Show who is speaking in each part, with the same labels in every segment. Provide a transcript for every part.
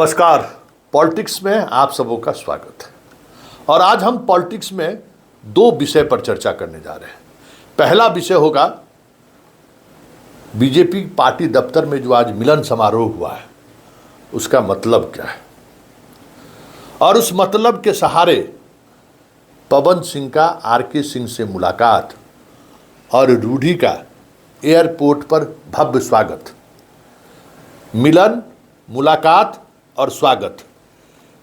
Speaker 1: नमस्कार। पॉलिटिक्स में आप सबों का स्वागत है। और आज हम पॉलिटिक्स में दो विषय पर चर्चा करने जा रहे हैं। पहला विषय होगा बीजेपी पार्टी दफ्तर में जो आज मिलन समारोह हुआ है उसका मतलब क्या है, और उस मतलब के सहारे पवन सिंह का आरके सिंह से मुलाकात और रूडी का एयरपोर्ट पर भव्य स्वागत। मिलन, मुलाकात और स्वागत,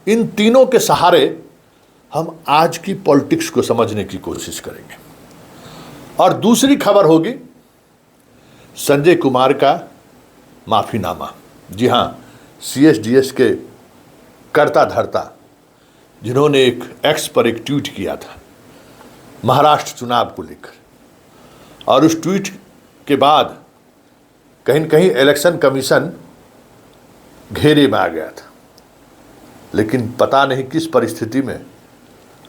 Speaker 1: इन तीनों के सहारे हम आज की पॉलिटिक्स को समझने की कोशिश करेंगे। और दूसरी खबर होगी संजय कुमार का माफीनामा। जी हाँ, सीएसडीएस के कर्ता धर्ता जिन्होंने एक एक्स पर एक ट्वीट किया था महाराष्ट्र चुनाव को लेकर, और उस ट्वीट के बाद कहीं न कहीं इलेक्शन कमीशन घेरे में आ गया था। लेकिन पता नहीं किस परिस्थिति में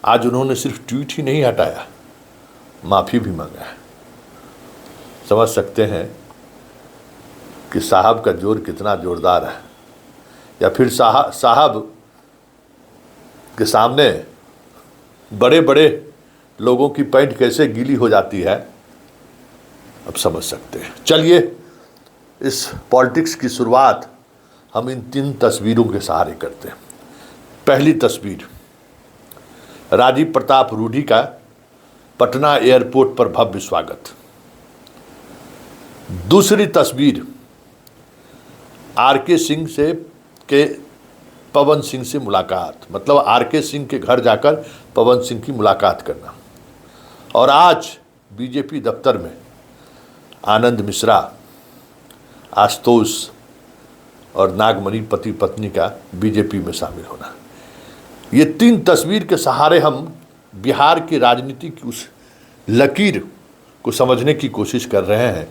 Speaker 1: आज उन्होंने सिर्फ ट्वीट ही नहीं हटाया, माफ़ी भी मांगा है। समझ सकते हैं कि साहब का जोर कितना जोरदार है, या फिर साहब के सामने बड़े बड़े लोगों की पैंट कैसे गीली हो जाती है, अब समझ सकते हैं। चलिए, इस पॉलिटिक्स की शुरुआत हम इन तीन तस्वीरों के सहारे करते हैं। पहली तस्वीर, राजीव प्रताप रूडी का पटना एयरपोर्ट पर भव्य स्वागत। दूसरी तस्वीर, आरके सिंह से के पवन सिंह से मुलाकात, मतलब आरके सिंह के घर जाकर पवन सिंह की मुलाकात करना। और आज बीजेपी दफ्तर में आनंद मिश्रा, आशुतोष और नागमणि पति पत्नी का बीजेपी में शामिल होना। ये तीन तस्वीर के सहारे हम बिहार की राजनीति की उस लकीर को समझने की कोशिश कर रहे हैं।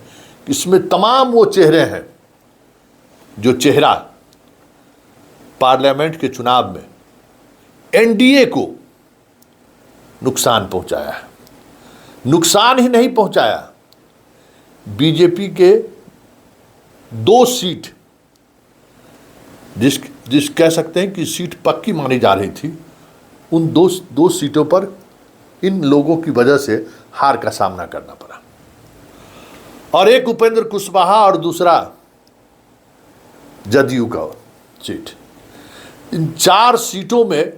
Speaker 1: इसमें तमाम वो चेहरे हैं जो चेहरा पार्लियामेंट के चुनाव में एनडीए को नुकसान पहुंचाया है। नुकसान ही नहीं पहुंचाया, बीजेपी के दो सीट जिस कह सकते हैं कि सीट पक्की मानी जा रही थी, उन दो सीटों पर इन लोगों की वजह से हार का सामना करना पड़ा। और एक उपेंद्र कुशवाहा और दूसरा जदयू का सीट। इन चार सीटों में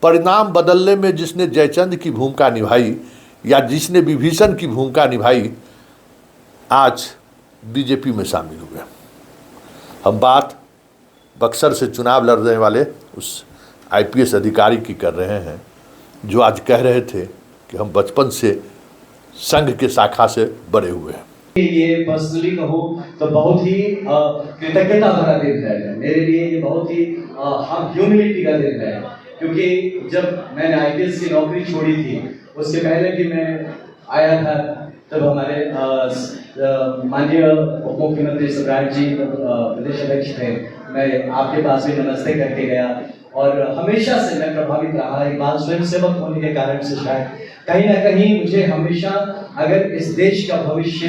Speaker 1: परिणाम बदलने में जिसने जयचंद की भूमिका निभाई या जिसने विभीषण की भूमिका निभाई, आज बीजेपी में शामिल हुए। हम बात बक्सर से चुनाव लड़ने वाले उस आईपीएस अधिकारी की कर रहे हैं जो आज कह रहे थे कि हम बचपन से संघ के शाखा से बड़े हुए हैं।
Speaker 2: ये पर्सनली कहूँ तो बहुत ही कृतज्ञता भरा दिन है मेरे लिए। ये बहुत ही ह्यूमिलिटी का दिन है, क्योंकि जब मैंने आईपीएस की नौकरी छोड़ी थी उससे पहले भी मैं आया था, तब हमारे माननीय उप मुख्यमंत्री शिवराज जी प्रदेश अध्यक्ष थे। मैं आपके पास भी नमस्ते करके गया, और हमेशा से मैं प्रभावित रहा। एक बात स्वयं सेवक होने के कारण से शायद कहीं ना कहीं मुझे हमेशा, अगर इस देश का भविष्य,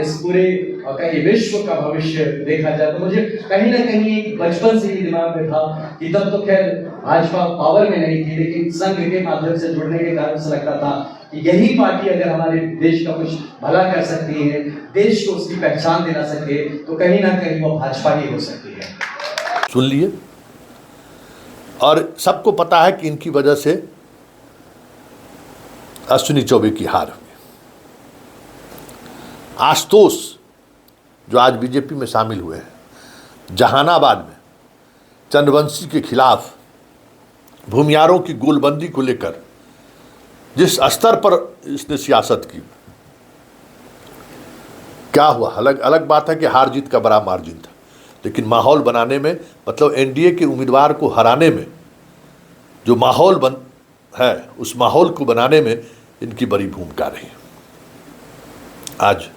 Speaker 2: इस पूरे कहीं विश्व का भविष्य देखा जाए, तो मुझे कहीं ना कहीं बचपन से ही दिमाग में था कि तब तो खैर भाजपा पावर में नहीं थी, लेकिन संघ के माध्यम से जुड़ने के कारण से लगता था कि यही पार्टी अगर हमारे देश का कुछ भला कर सकती है, देश को उसकी पहचान दिला सके, तो कहीं ना कहीं वो भाजपा ही हो सकती है।
Speaker 1: सुन लिए। और सबको पता है कि इनकी वजह से अश्विनी चौबे की हार हुई। आशुतोष जो आज बीजेपी में शामिल हुए हैं, जहानाबाद में चंद्रवंशी के खिलाफ भूमियारों की गोलबंदी को लेकर जिस स्तर पर इसने सियासत की, क्या हुआ? अलग बात है कि हार जीत का बड़ा मार्जिन था, लेकिन माहौल बनाने में, मतलब एनडीए के उम्मीदवार को हराने में जो माहौल है, उस माहौल को बनाने में इनकी बड़ी भूमिका रही। आज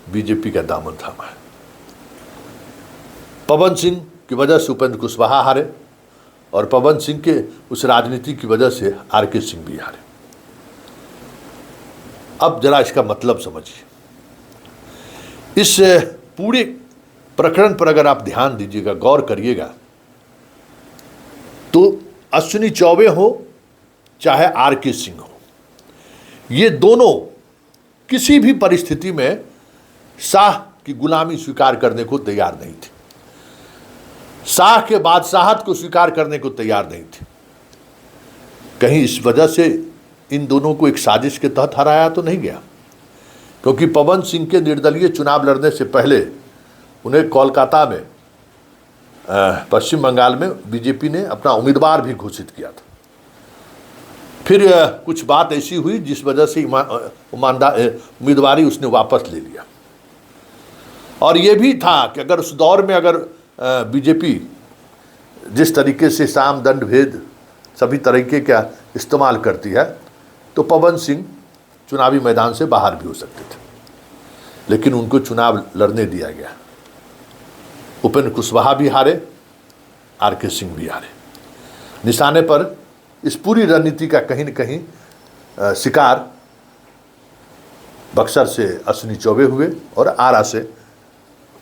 Speaker 1: बीजेपी का दामन थामा है। पवन सिंह की वजह से उपेंद्र कुशवाहा हारे, और पवन सिंह के उस राजनीति की वजह से आरके सिंह भी हारे। अब जरा इसका मतलब समझिए। इस पूरे प्रकरण पर अगर आप ध्यान दीजिएगा, गौर करिएगा, तो अश्विनी चौबे हो चाहे आर.के. सिंह हो, ये दोनों किसी भी परिस्थिति में शाह की गुलामी स्वीकार करने को तैयार नहीं थे, शाह के बादशाहत को स्वीकार करने को तैयार नहीं थे। कहीं इस वजह से इन दोनों को एक साजिश के तहत हराया तो नहीं गया, क्योंकि पवन सिंह के निर्दलीय चुनाव लड़ने से पहले उन्हें कोलकाता में पश्चिम बंगाल में बीजेपी ने अपना उम्मीदवार भी घोषित किया था। फिर कुछ बात ऐसी हुई जिस वजह से उम्मीदवारी उसने वापस ले लिया। और ये भी था कि अगर उस दौर में अगर बीजेपी जिस तरीके से साम दंड भेद सभी तरीके का इस्तेमाल करती है तो पवन सिंह चुनावी मैदान से बाहर भी हो सकते थे, लेकिन उनको चुनाव लड़ने दिया गया। उपेंद्र कुशवाहा भी हारे, आर.के. सिंह भी हारे। निशाने पर इस पूरी रणनीति का कहीं न कहीं शिकार बक्सर से अश्विनी चौबे हुए और आरा से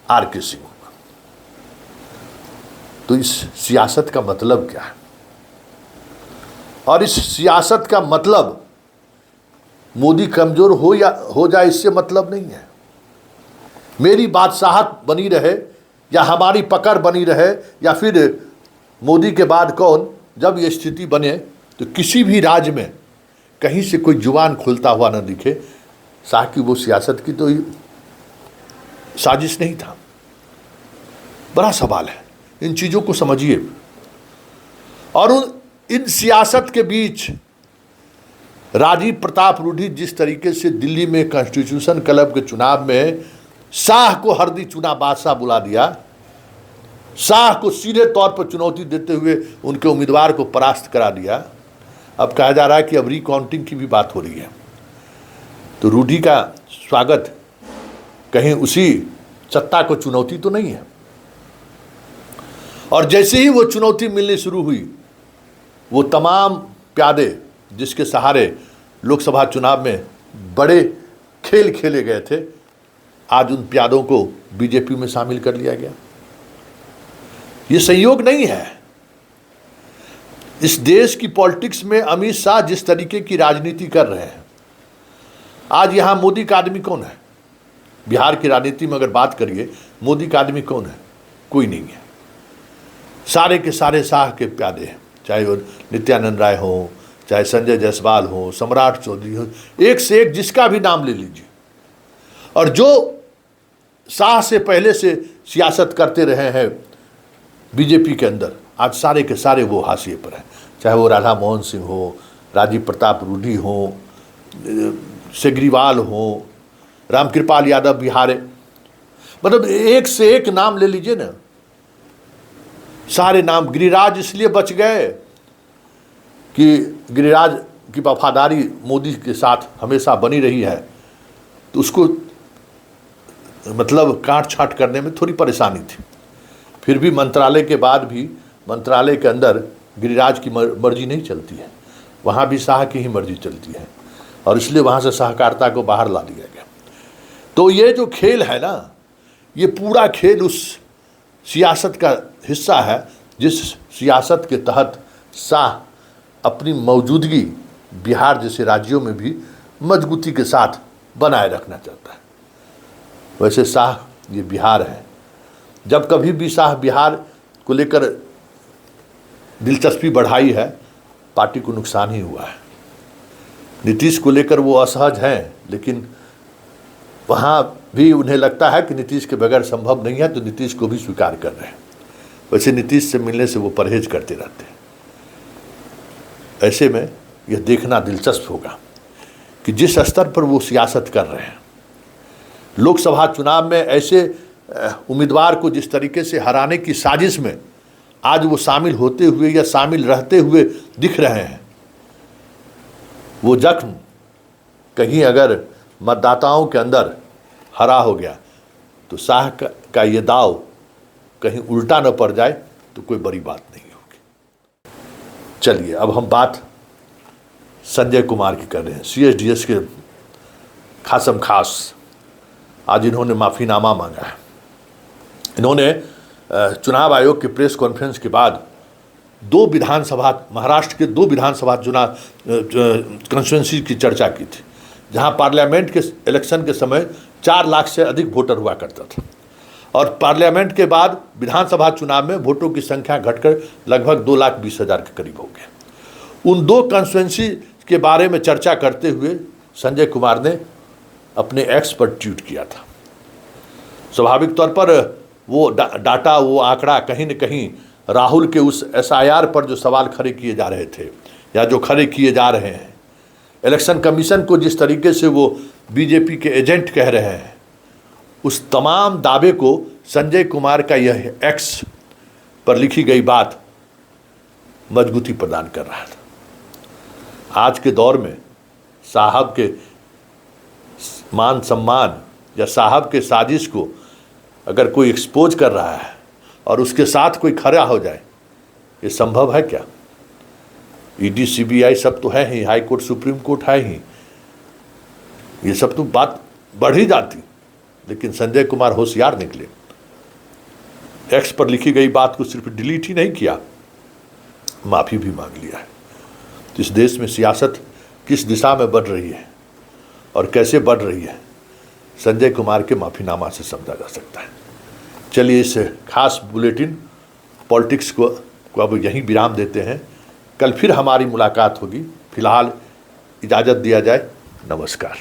Speaker 1: आर.के. सिंह हुआ। तो इस सियासत का मतलब क्या है? और इस सियासत का मतलब मोदी कमजोर हो या हो जाए इससे मतलब नहीं है। मेरी बादशाहत बनी रहे या हमारी पकड़ बनी रहे या फिर मोदी के बाद कौन, जब ये स्थिति बने तो किसी भी राज्य में कहीं से कोई जुबान खुलता हुआ न दिखे, शाह की वो सियासत की तो साजिश नहीं था। बड़ा सवाल है, इन चीज़ों को समझिए। और इन सियासत के बीच राजीव प्रताप रूढ़ी जिस तरीके से दिल्ली में कॉन्स्टिट्यूशन क्लब के चुनाव में शाह को हरदी चुना बादशाह बुला दिया, शाह को सीधे तौर पर चुनौती देते हुए उनके उम्मीदवार को परास्त करा दिया। अब कहा जा रहा है कि अब रिकाउंटिंग की भी बात हो रही है। तो रूढ़ी का स्वागत कहीं उसी सत्ता को चुनौती तो नहीं है। और जैसे ही वो चुनौती मिलनी शुरू हुई, वो तमाम प्यादे जिसके सहारे लोकसभा चुनाव में बड़े खेल खेले गए थे, आज उन प्यादों को बीजेपी में शामिल कर लिया गया। ये संयोग नहीं है। इस देश की पॉलिटिक्स में अमित शाह जिस तरीके की राजनीति कर रहे हैं, आज यहां मोदी का आदमी कौन है? बिहार की राजनीति में अगर बात करिए, मोदी का आदमी कौन है? कोई नहीं है। सारे के सारे शाह के प्यादे हैं, चाहे वो नित्यानंद राय हो, चाहे संजय जायसवाल हो, सम्राट चौधरी हो, एक से एक जिसका भी नाम ले लीजिए। और जो शाह से पहले से सियासत करते रहे हैं बीजेपी के अंदर, आज सारे के सारे वो हाशिए पर हैं। चाहे वो राधा मोहन सिंह हो, राजीव प्रताप रूढ़ी हो, सेग्रीवाल हो, रामकृपाल यादव बिहारे, मतलब एक से एक नाम ले लीजिए ना, सारे नाम। गिरिराज इसलिए बच गए कि गिरिराज की वफादारी मोदी के साथ हमेशा बनी रही है, तो उसको मतलब काट छाट करने में थोड़ी परेशानी थी। फिर भी मंत्रालय के बाद भी मंत्रालय के अंदर गिरिराज की मर्जी नहीं चलती है, वहाँ भी शाह की ही मर्जी चलती है, और इसलिए वहाँ से सहकारिता को बाहर ला दिया गया। तो ये जो खेल है ना, ये पूरा खेल उस सियासत का हिस्सा है जिस सियासत के तहत शाह अपनी मौजूदगी बिहार जैसे राज्यों में भी मजबूती के साथ बनाए रखना चाहता है। वैसे शाह ये बिहार है। जब कभी भी शाह बिहार को लेकर दिलचस्पी बढ़ाई है, पार्टी को नुकसान ही हुआ है। नीतीश को लेकर वो असहज हैं, लेकिन वहाँ भी उन्हें लगता है कि नीतीश के बगैर संभव नहीं है, तो नीतीश को भी स्वीकार कर रहे हैं। वैसे नीतीश से मिलने से वो परहेज करते रहते हैं। ऐसे में यह देखना दिलचस्प होगा कि जिस स्तर पर वो सियासत कर रहे हैं, लोकसभा चुनाव में ऐसे उम्मीदवार को जिस तरीके से हराने की साजिश में आज वो शामिल होते हुए या शामिल रहते हुए दिख रहे हैं, वो जख्म कहीं अगर मतदाताओं के अंदर हरा हो गया तो शाह का ये दाव कहीं उल्टा न पड़ जाए तो कोई बड़ी बात नहीं होगी। चलिए अब हम बात संजय कुमार की कर रहे हैं। CSDS के खासम खास आज इन्होंने माफ़ीनामा मांगा है। इन्होंने चुनाव आयोग के प्रेस कॉन्फ्रेंस के बाद महाराष्ट्र के 2 विधानसभा चुनाव कंस्टिट्यूंसी की चर्चा की थी, जहां पार्लियामेंट के इलेक्शन के समय 4 लाख से अधिक वोटर हुआ करता था, और पार्लियामेंट के बाद विधानसभा चुनाव में वोटों की संख्या घटकर लगभग 2,20,000 के करीब हो गए। उन 2 कंस्टिट्यूंसी के बारे में चर्चा करते हुए संजय कुमार ने अपने एक्स पर ट्वीट किया था। स्वाभाविक तौर पर वो डाटा, वो आंकड़ा कहीं न कहीं राहुल के उस SIR पर जो सवाल खड़े किए जा रहे थे या जो खड़े किए जा रहे हैं, इलेक्शन कमीशन को जिस तरीके से वो बीजेपी के एजेंट कह रहे हैं, उस तमाम दावे को संजय कुमार का यह एक्स पर लिखी गई बात मजबूती प्रदान कर रहा था। आज के दौर में साहब के मान सम्मान या साहब के साजिश को अगर कोई एक्सपोज कर रहा है और उसके साथ कोई खड़ा हो जाए, ये संभव है क्या? ईडी, CBI सब तो है ही, हाई कोर्ट, सुप्रीम कोर्ट है ही, ये सब तो बात बढ़ ही जाती, लेकिन संजय कुमार होशियार निकले। एक्स पर लिखी गई बात को सिर्फ डिलीट ही नहीं किया, माफ़ी भी मांग लिया है। तो इस देश में सियासत किस दिशा में बढ़ रही है और कैसे बढ़ रही है, संजय कुमार के माफ़ीनामा से समझा जा सकता है। चलिए इस खास बुलेटिन पॉलिटिक्स को अब यहीं विराम देते हैं। कल फिर हमारी मुलाकात होगी। फिलहाल इजाज़त दिया जाए। नमस्कार।